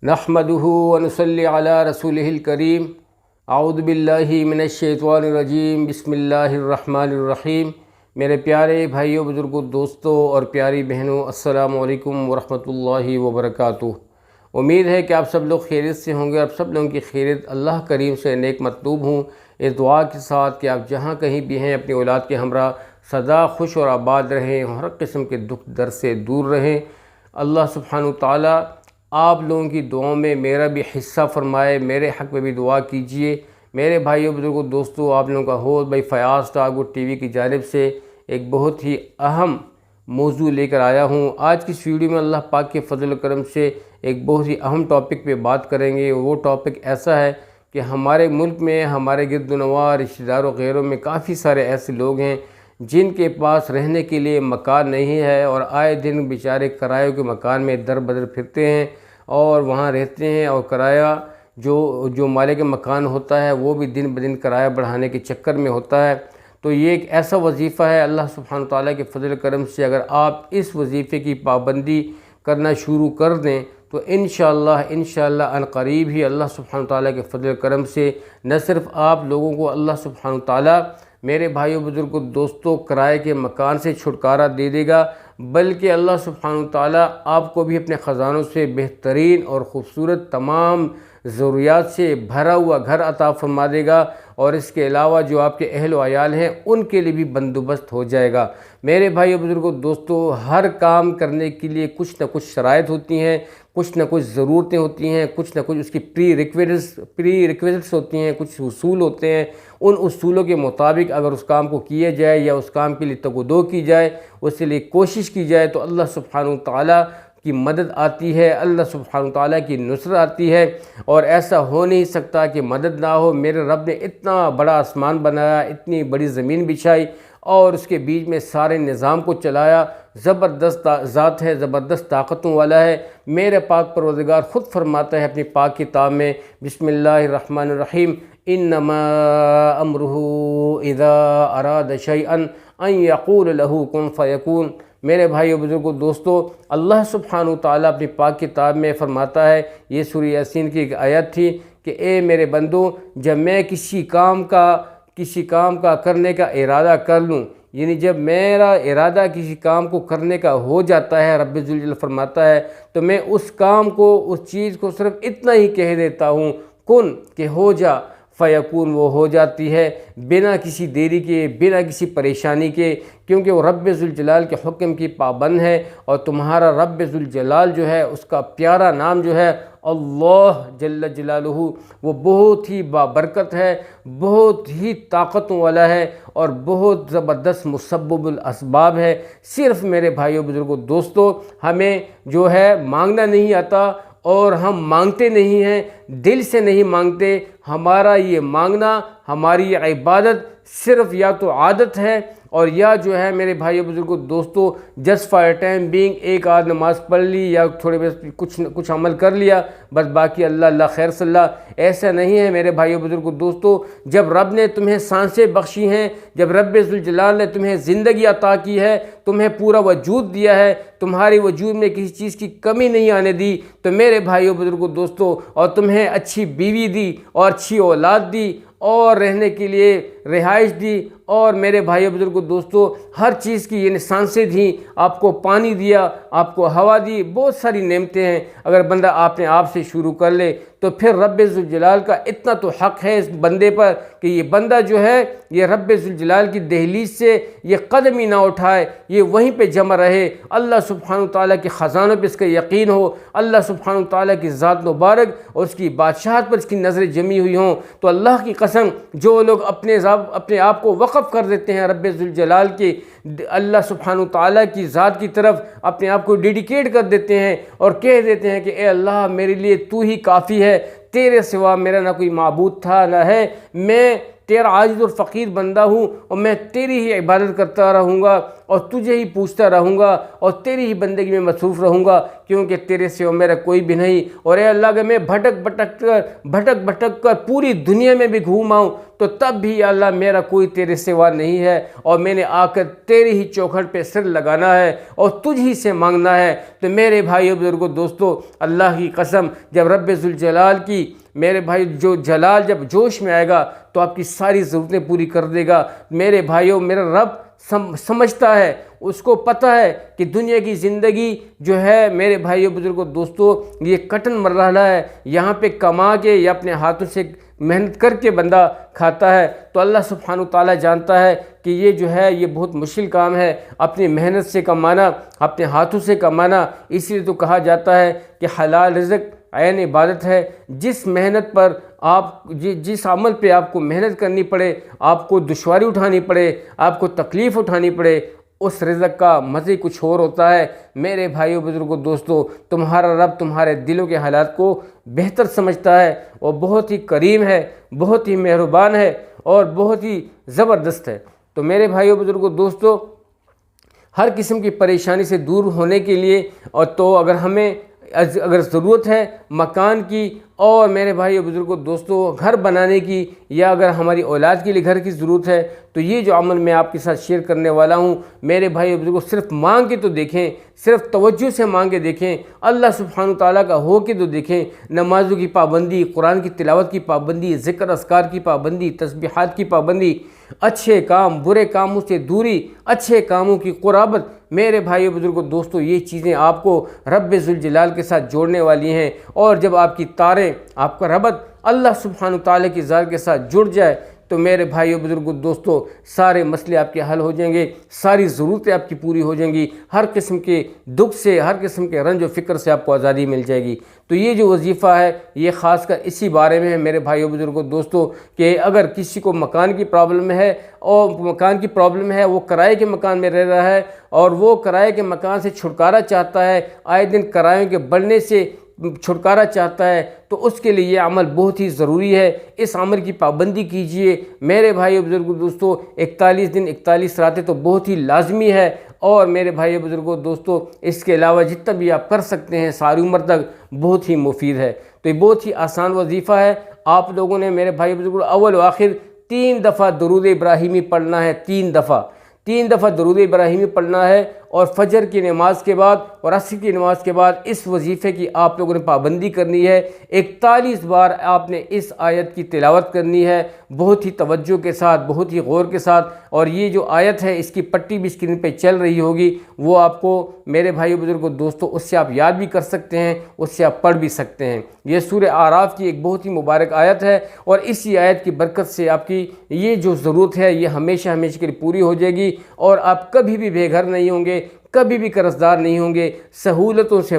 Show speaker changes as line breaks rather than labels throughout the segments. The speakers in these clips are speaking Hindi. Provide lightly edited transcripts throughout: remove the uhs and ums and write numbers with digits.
नहमदुहु व नुसल्ली अला रसूलिहिल करीम। आऊज़ु बिल्लाहि मिनश्शैतानिर रजीम। बिस्मिल्लाहिर्रहमानिर्रहीम। मेरे प्यारे भाइयों, बुज़ुर्गों, दोस्तों और प्यारी बहनों, अस्सलामु अलैकुम व रहमतुल्लाहि व बरकातुहू। उम्मीद है कि आप सब लोग खैरियत से होंगे। आप सब लोगों की खैरियत अल्लाह करीम से नेक मतलूब हूँ, इस दुआ के साथ कि आप जहाँ कहीं भी हैं अपनी औलाद के हमरा सदा खुश और आबाद रहें, हर किस्म के दुख दर्द से दूर रहें। अल्लाह सुब्हानहू तआला आप लोगों की दुआओं में मेरा भी हिस्सा फरमाए, मेरे हक़ में भी दुआ कीजिए। मेरे भाइयों, बुजुर्गों, दोस्तों, आप लोगों का होस्ट भाई फ़याज़ टागुर टीवी की जानिब से एक बहुत ही अहम मौजू लेकर आया हूँ। आज की इस वीडियो में अल्लाह पाक के फजल करम से एक बहुत ही अहम टॉपिक पे बात करेंगे। वो टॉपिक ऐसा है कि हमारे मुल्क में, हमारे गिरदोनवा, रिश्तेदारों गैरों में काफ़ी सारे ऐसे लोग हैं जिनके पास रहने के लिए मकान नहीं है और आए दिन बेचारे किराए के मकान में दर बदर फिरते हैं और वहाँ रहते हैं। और किराया जो मालिक मकान होता है वो भी दिन ब दिन किराया बढ़ाने के चक्कर में होता है। तो ये एक ऐसा वजीफ़ा है, अल्लाह सुब्हानहू तआला के फजल करम से अगर आप इस वजीफ़े की पाबंदी करना शुरू कर दें तो इंशाअल्लाह अनक़रीब ही अल्लाह सुब्हानहू तआला के फजल करम से न सिर्फ़ आप लोगों को अल्लाह सुब्हानहू तआला, मेरे भाइयों, बुज़ुर्गों, दोस्तों, किराए के मकान से छुटकारा दे देगा, बल्कि अल्लाह सुब्हानहू तआला आपको भी अपने ख़ज़ानों से बेहतरीन और ख़ूबसूरत तमाम ज़रूरियात से भरा हुआ घर अता फ़रमा देगा। और इसके अलावा जो आपके अहल व अयाल हैं उनके लिए भी बंदोबस्त हो जाएगा। मेरे भाइयों, बुज़ुर्गों, दोस्तों, हर काम करने के लिए कुछ न कुछ शराइत होती हैं, कुछ न कुछ ज़रूरतें होती हैं, कुछ न कुछ उसकी प्री रिक्विज़िट्स होती हैं, कुछ उसूल होते हैं। उन उसूलों के मुताबिक अगर उस काम को किया जाए या उस काम के लिए तगदो की जाए, उसके लिए कोशिश की जाए तो अल्लाह सुब्हानहू तआला की मदद आती है, अल्लाह सुब्हानहू तआला की नुसरत आती है। और ऐसा हो नहीं सकता कि मदद ना हो। मेरे रब ने इतना बड़ा आसमान बनाया, इतनी बड़ी ज़मीन बिछाई और उसके बीच में सारे निज़ाम को चलाया। ज़बरदस्त ज़ात है, ज़बरदस्त ताकतों वाला है। मेरे पाक परवरदिगार ख़ुद फरमाता है अपनी पाक किताब में, बिस्मिल्लाहिर्रहमानिर्रहीम, इन्नमा अम्रुहु इज़ा अरादा शैअन अन यक़ूल लहू कुन फ़यकून। मेरे भाइयों, बुज़ुर्गों, दोस्तों, अल्लाह सुब्हानहू तआला अपनी पाक किताब में फ़रमाता है, ये सूरह यासीन की एक आयत थी कि ए मेरे बंदो, जब मैं किसी काम का करने का इरादा कर लूँ, यानी जब मेरा इरादा किसी काम को करने का हो जाता है, रब्बे ज़ुल जलाल फरमाता है, तो मैं उस काम को, उस चीज़ को सिर्फ इतना ही कह देता हूँ, कुन, कि हो जा, फ़यकून, वो हो जाती है, बिना किसी देरी के, बिना किसी परेशानी के, क्योंकि वो रब्बे ज़ुल जलाल के हुक्म की पाबंद है। और तुम्हारा रब्बे ज़ुल जलाल जो है, उसका प्यारा नाम जो है अल्लाह जल्ल जलालुहु, वो बहुत ही बाबरकत है, बहुत ही ताकतों वाला है और बहुत ज़बरदस्त मुसब्बिबुल असबाब है। सिर्फ़ मेरे भाइयों, बुज़ुर्गों, दोस्तों, हमें जो है मांगना नहीं आता और हम मांगते नहीं हैं, दिल से नहीं मांगते। हमारा ये मांगना, हमारी ये इबादत सिर्फ़ या तो आदत है और या जो है मेरे भाइयों, बुज़ुर्गों, दोस्तों, जस्ट फॉर टाइम बीइंग, एक आध नमाज़ पढ़ ली या थोड़े बस कुछ अमल कर लिया, बस बाकी अल्लाह अल्लाह खैर सल्ला। ऐसा नहीं है मेरे भाइयों, बुज़ुर्गों, दोस्तों। जब रब ने तुम्हें सांसें बख्शी हैं, जब रब्बे ज़ुल जलाल ने तुम्हें ज़िंदगी अता की है, तुम्हें पूरा वजूद दिया है, तुम्हारे वजूद में किसी चीज़ की कमी नहीं आने दी, तो मेरे भाइयों, बुज़ुर्गों, दोस्तों, और तुम्हें अच्छी बीवी दी और अच्छी औलाद दी और रहने के लिए रिहाइश दी और मेरे भाइयों, बुज़ुर्गों, दोस्तों, हर चीज़ की ये सांसें दी, आपको पानी दिया, आपको हवा दी, बहुत सारी नेमतें हैं। अगर बंदा अपने आप से शुरू कर ले तो फिर रब्बे ज़ुल जलाल का इतना तो हक़ है इस बंदे पर कि ये बंदा जो है ये रब्बे ज़ुल जलाल की दहलीज से ये कदम ही ना उठाए, ये वहीं पे जमा रहे। अल्लाह सुब्हानहू तआला के ख़ज़ानों पे इसका यकीन हो, अल्लाह सुब्हानहू तआला की ज़ात मुबारक और उसकी बादशाहत पर इसकी नज़रें जमी हुई हों। तो अल्लाह की कसम, जो लोग अपने आप को वक़फ़ कर देते हैं रब्बे ज़ुल जलाल के, अल्लाह सुब्हानहू तआला की ज़ात की तरफ अपने आप को डेडिकेट कर देते हैं और कह देते हैं कि ए अल्लाह, मेरे लिए तू ही काफ़ी है, तेरे सिवा मेरा ना कोई माबूद था ना है, मैं तेरा आजिज़ और फ़कीर बंदा हूँ और मैं तेरी ही इबादत करता रहूँगा और तुझे ही पूछता रहूँगा और तेरी ही बंदगी में मसरूफ़ रहूँगा, क्योंकि तेरे सिवा मेरा कोई भी नहीं। और ए अल्लाह, अगर मैं भटक भटक कर पूरी दुनिया में भी घूम आऊँ तो तब भी या अल्लाह मेरा कोई तेरे सिवा नहीं है, और मैंने आकर तेरी ही चौखट पे सिर लगाना है और तुझ ही से मांगना है। तो मेरे भाइयों बुजुर्गों दोस्तों, अल्लाह की कसम, जब रब्बे ज़ुल जलाल की मेरे भाई जो जलाल जब जोश में आएगा तो आपकी सारी ज़रूरतें पूरी कर देगा। मेरे भाइयों, मेरा रब समझता है, उसको पता है कि दुनिया की ज़िंदगी जो है मेरे भाइयों बुजुर्गों दोस्तों, ये कठिन मरहला है। यहाँ पे कमा के या अपने हाथों से मेहनत करके बंदा खाता है, तो अल्लाह सुब्हानहू तआला जानता है कि ये जो है ये बहुत मुश्किल काम है, अपनी मेहनत से कमाना, अपने हाथों से कमाना। इसलिए तो कहा जाता है कि हलाल रिज़्क़ ऐन इबादत है। जिस मेहनत पर आप जिस अमल पे आपको मेहनत करनी पड़े, आपको दुश्वारी उठानी पड़े, आपको तकलीफ़ उठानी पड़े, उस रिज़्क़ का मज़े कुछ और होता है। मेरे भाइयों बुजुर्गों दोस्तों, तुम्हारा रब तुम्हारे दिलों के हालात को बेहतर समझता है और बहुत ही करीम है, बहुत ही मेहरबान है और बहुत ही ज़बरदस्त है। तो मेरे भाइयों बुजुर्गों दोस्तों, हर किस्म की परेशानी से दूर होने के लिए और तो अगर ज़रूरत है मकान की और मेरे भाइयों बुजुर्गों दोस्तों घर बनाने की, या अगर हमारी औलाद के लिए घर की ज़रूरत है, तो ये जो अमल मैं आपके साथ शेयर करने वाला हूँ मेरे भाइयों बुजुर्गों, सिर्फ मांग के तो देखें, सिर्फ तवज्जो से मांग के देखें, अल्लाह सुब्हानहू तआला का हो के तो देखें। नमाज़ों की पाबंदी, कुरान की तिलावत की पाबंदी, ज़िक्र अस्कार की पाबंदी, तस्बीहात की पाबंदी, अच्छे काम बुरे कामों से दूरी, अच्छे कामों की कुराबत। मेरे भाइयों बुजुर्गों दोस्तों, ये चीज़ें आपको रब्बे ज़ुल जलाल के साथ जोड़ने वाली हैं। और जब आपकी तारें, आपका रबत अल्लाह सुब्हानहू तआला की ज़ात के साथ जुड़ जाए तो मेरे भाइयों बुजुर्गों दोस्तों, सारे मसले आपके हल हो जाएंगे, सारी ज़रूरतें आपकी पूरी हो जाएंगी, हर किस्म के दुख से, हर किस्म के रंज व फ़िक्र से आपको आज़ादी मिल जाएगी। तो ये जो वजीफ़ा है ये ख़ासकर इसी बारे में है मेरे भाइयों बुजुर्गों दोस्तों, कि अगर किसी को मकान की प्रॉब्लम है और मकान की प्रॉब्लम है, वो किराए के मकान में रह रहा है और वो किराए के मकान से छुटकारा चाहता है, आए दिन किरायों के बढ़ने से छुटकारा चाहता है, तो उसके लिए ये अमल बहुत ही ज़रूरी है। इस अमल की पाबंदी कीजिए मेरे भाइयों बुजुर्गों दोस्तों। 41 दिन 41 रातें तो बहुत ही लाजमी है। और मेरे भाइयों बुजुर्गों दोस्तों, इसके अलावा जितना भी आप कर सकते हैं सारी उम्र तक, बहुत ही मुफीद है। तो ये बहुत ही आसान वजीफ़ा है। आप लोगों ने मेरे भाई बुजुर्गों अव्वल व आखिर 3 दफ़ा दरूद इब्राहिमी पढ़ना है, 3 दफ़ा दरूद इब्राहिमी पढ़ना है। और फजर की नमाज के बाद और असर की नमाज के बाद इस वजीफ़े की आप लोगों ने पाबंदी करनी है। 41 बार आपने इस आयत की तिलावत करनी है, बहुत ही तवज्जो के साथ, बहुत ही गौर के साथ। और ये जो आयत है इसकी पट्टी भी स्क्रीन पे चल रही होगी, वो आपको मेरे भाइयों बुजुर्गों दोस्तों उससे आप याद भी कर सकते हैं, उससे आप पढ़ भी सकते हैं। ये सूरह आराफ की एक बहुत ही मुबारक आयत है और इसी आयत की बरकत से आपकी ये जो ज़रूरत है ये हमेशा हमेशा के लिए पूरी हो जाएगी और आप कभी भी बेघर नहीं होंगे, कभी भी कर्जदार नहीं होंगे। सहूलतों से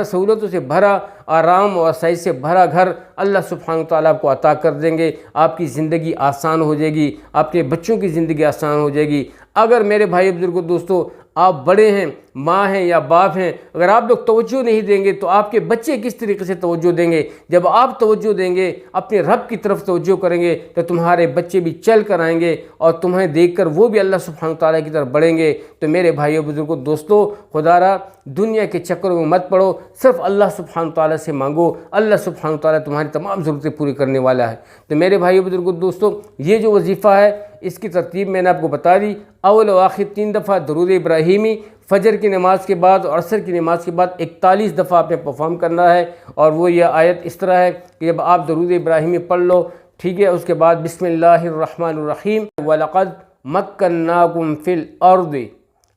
सहूलतों से भरा, आराम और आसाइश से भरा घर अल्लाह सुब्हानहू तआला आपको अता कर देंगे। आपकी ज़िंदगी आसान हो जाएगी, आपके बच्चों की ज़िंदगी आसान हो जाएगी। अगर मेरे भाई बुजुर्गों दोस्तों आप बड़े हैं, माँ हैं या बाप हैं, अगर आप लोग तवज्जो नहीं देंगे तो आपके बच्चे किस तरीके से तवज्जो देंगे। जब आप तवज्जो देंगे, अपने रब की तरफ तवज्जो करेंगे, तो तुम्हारे बच्चे भी चल कर आएंगे और तुम्हें देखकर वो भी अल्लाह सुब्हानहू तआला की तरफ बढ़ेंगे। तो मेरे भाइयों बुजुर्गों दोस्तों, खुदारा दुनिया के चक्करों में मत पड़ो, सिर्फ अल्लाह सुब्हानहू तआला से मांगो। अल्लाह सुब्हानहू तआला तुम्हारी तमाम ज़रूरतें पूरी करने वाला है। तो मेरे भाइयों बुजुर्गों दोस्तों, ये जो वजीफ़ा है इसकी तरतीब मैंने आपको बता दी। अव्वल व आखिर 3 दफ़ा दरूद इब्राहिमी फजर की नमाज के बाद और असर की नमाज के बाद 41 दफ़ा आपने परफॉर्म करना है। और वो ये आयत इस तरह है कि जब आप दरूद इब्राहिमी पढ़ लो, ठीक है, उसके बाद बिस्मिल्लाहिर्रहमानिर्रहीम वलक़द मक्कन्नाकुम फ़िल अर्दि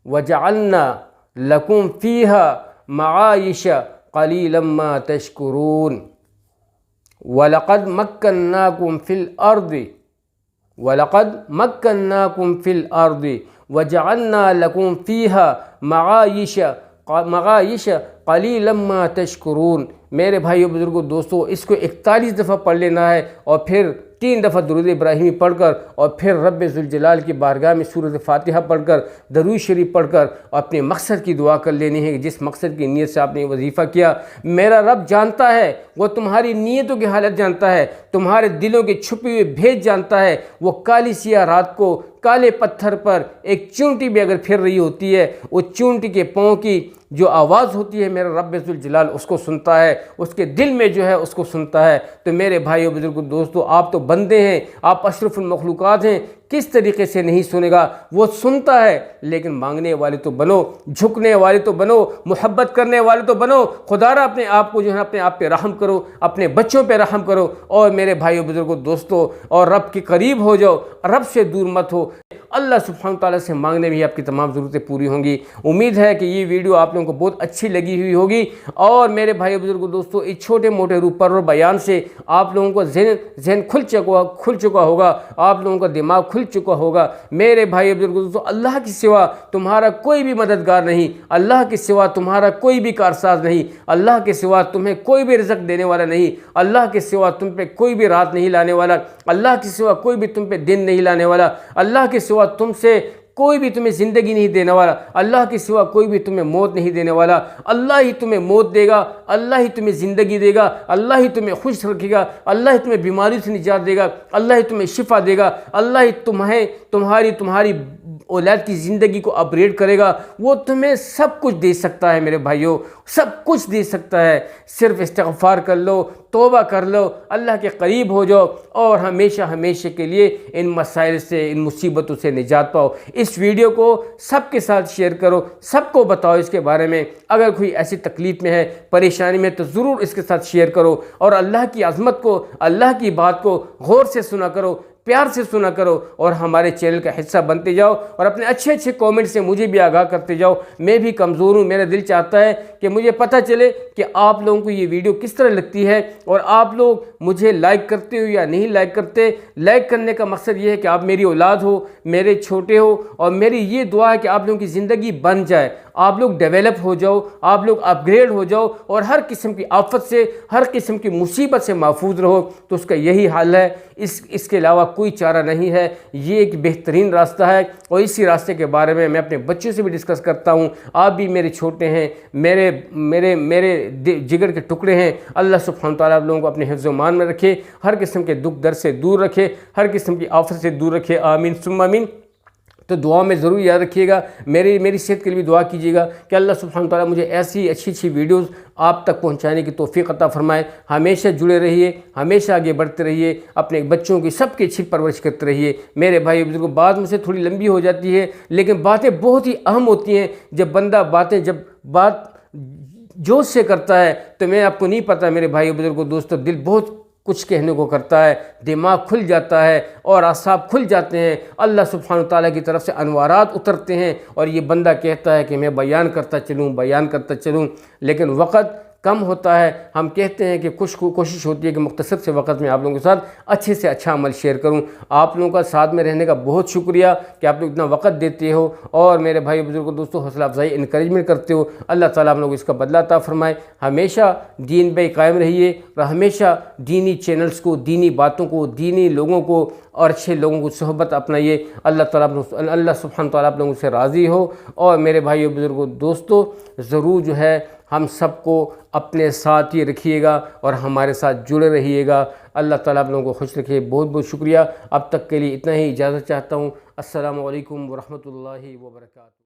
वजअलना लकुम फ़ीहा मआइश क़लीलन मा तशकुरून। वलक़द मक्कन्नाकुम फ़िल अर्दि वजअलना लकुम फ़ीहा मआइश क़लीलन मा तशकुरून। मेरे भाइयों बुजुर्गों दोस्तों, इसको 41 दफ़ा पढ़ लेना है और फिर 3 दफ़ा दरूद इब्राहिमी पढ़कर और फिर रब्बे ज़ुल जलाल की बारगाह में सूरत फ़ातिहा पढ़कर, दरूद शरीफ पढ़कर अपने मकसद की दुआ कर लेनी है। जिस मकसद की नीयत से आपने वजीफ़ा किया, मेरा रब जानता है, वो तुम्हारी नीयतों की हालत जानता है, तुम्हारे दिलों के छुपे हुए भेद जानता है। वो काली सिया रात को काले पत्थर पर एक चूंटी भी अगर फिर रही होती है, वो चूंटी के पाँव की जो आवाज़ होती है मेरा रब ज़ुल जलाल उसको सुनता है, उसके दिल में जो है उसको सुनता है। तो मेरे भाइयों बुजुर्गों दोस्तों, आप तो बंदे हैं, आप अशरफुल मखलूक़ात हैं, किस तरीके से नहीं सुनेगा? वो सुनता है, लेकिन मांगने वाले तो बनो, झुकने वाले तो बनो, मोहब्बत करने वाले तो बनो। खुदारा अपने आप को जो है अपने आप पे रहम करो, अपने बच्चों पे रहम करो, और मेरे भाइयों बुजुर्गों दोस्तों, और रब के करीब हो जाओ, रब से दूर मत हो। अल्लाह सुब्हान ताला से मांगने में ही आपकी तमाम ज़रूरतें पूरी होंगी। उम्मीद है कि ये वीडियो आप लोगों को बहुत अच्छी लगी हुई होगी, और मेरे भाई बुजुर्गों दोस्तों, इस छोटे मोटे रूपर और बयान से आप लोगों को जहन खुल चुका होगा, आप लोगों का दिमाग खुल चुका होगा। मेरे भाई बुजुर्गों दोस्तों, अल्लाह की सिवा तुम्हारा कोई भी मददगार नहीं, अल्लाह के सिवा तुम्हारा कोई भी कारसाज नहीं, अल्लाह के सिवा तुम्हें कोई भी रिज़्क़ देने वाला नहीं, अल्लाह के सिवा तुम पे कोई भी रात नहीं लाने वाला, अल्लाह के सिवा कोई भी तुम पे दिन नहीं लाने वाला, अल्लाह के सिवा तुमसे कोई भी तुम्हें ज़िंदगी नहीं देने वाला, अल्लाह के सिवा कोई भी तुम्हें मौत नहीं देने वाला। अल्लाह ही तुम्हें मौत देगा, अल्लाह ही तुम्हें ज़िंदगी देगा, अल्लाह ही तुम्हें खुश रखेगा, अल्लाह ही तुम्हें बीमारी से निजात देगा, अल्लाह ही तुम्हें शिफा देगा, अल्लाह ही तुम्हारी औलाद की ज़िंदगी को अपग्रेड करेगा। वो तुम्हें सब कुछ दे सकता है मेरे भाइयों, सब कुछ दे सकता है। सिर्फ इस्तिग़फ़ार कर लो, तौबा कर लो, अल्लाह के करीब हो जाओ, और हमेशा हमेशा के लिए इन मसाइल से, इन मुसीबतों से निजात पाओ। इस वीडियो को सबके साथ शेयर करो, सबको बताओ इसके बारे में। अगर कोई ऐसी तकलीफ़ में है, परेशानी में, तो ज़रूर इसके साथ शेयर करो, और अल्लाह की अज़मत को, अल्लाह की बात को गौर से सुना करो, प्यार से सुना करो, और हमारे चैनल का हिस्सा बनते जाओ, और अपने अच्छे अच्छे कमेंट से मुझे भी आगाह करते जाओ। मैं भी कमज़ोर हूँ, मेरा दिल चाहता है कि मुझे पता चले कि आप लोगों को ये वीडियो किस तरह लगती है, और आप लोग मुझे लाइक करते हो या नहीं लाइक करते। लाइक करने का मकसद ये है कि आप मेरी औलाद हो, मेरे छोटे हो, और मेरी ये दुआ है कि आप लोगों की ज़िंदगी बन जाए, आप लोग डेवलप हो जाओ, आप लोग अपग्रेड हो जाओ, और हर किस्म की आफत से, हर किस्म की मुसीबत से महफूज रहो। तो उसका यही हल है, इसके अलावा कोई चारा नहीं है। ये एक बेहतरीन रास्ता है, और इसी रास्ते के बारे में मैं अपने बच्चों से भी डिस्कस करता हूँ। आप भी मेरे छोटे हैं, मेरे जिगर के टुकड़े हैं। अल्लाह सुब्हान तआला आप लोगों को अपने हिफ्ज़ मान में रखे, हर किस्म के दुख दर्द से दूर रखे, हर किस्म की आफत से दूर रखे। आमीन सुम्मा आमीन। तो दुआ में ज़रूर याद रखिएगा, मेरी सेहत के लिए भी दुआ कीजिएगा कि अल्लाह सुब्हान तआला मुझे ऐसी अच्छी वीडियोस आप तक पहुंचाने की तौफीक अता फरमाए। हमेशा जुड़े रहिए, हमेशा आगे बढ़ते रहिए, अपने बच्चों की सबकी अच्छी परवरिश करते रहिए। मेरे भाई बुजुर्गों, बात मुझसे थोड़ी लंबी हो जाती है, लेकिन बातें बहुत ही अहम होती हैं। जब बंदा बात जोश से करता है, तो मैं आपको नहीं पता मेरे भाई बुजुर्गों दोस्तों, दिल बहुत कुछ कहने को करता है, दिमाग खुल जाता है, और आसाब खुल जाते हैं। अल्लाह सुब्हान तआला की तरफ से अनवारात उतरते हैं, और ये बंदा कहता है कि मैं बयान करता चलूँ, लेकिन वक़्त कम होता है। हम कहते हैं कि कुछ कोशिश होती है कि मुख्तसर से वक़्त में आप लोगों के साथ अच्छे से अच्छा अमल शेयर करूं। आप लोगों का साथ में रहने का बहुत शुक्रिया कि आप लोग इतना वक़्त देते हो, और मेरे भाई बुजुर्गों दोस्तों हौसला अफजाई इनकरेजमेंट करते हो। अल्लाह ताला आप लोगों को इसका बदला अता फरमाए। हमेशा दीन पे कायम रहिए, और हमेशा दीनी चैनल्स को, दीनी बातों को, दीनी लोगों को और अच्छे लोगों को सोहबत अपनाइए। अल्लाह सुब्हान तआला आप लोगों से राज़ी हो। और मेरे भाइयों बुजुर्गों दोस्तों, ज़रूर जो है हम सबको अपने साथ ही रखिएगा, और हमारे साथ जुड़े रहिएगा। अल्लाह ताला आप लोगों को खुश रखे। बहुत बहुत शुक्रिया। अब तक के लिए इतना ही इजाज़त चाहता हूँ। अस्सलामु अलैकुम वरहमतुल्लाहि वबरकातुहू।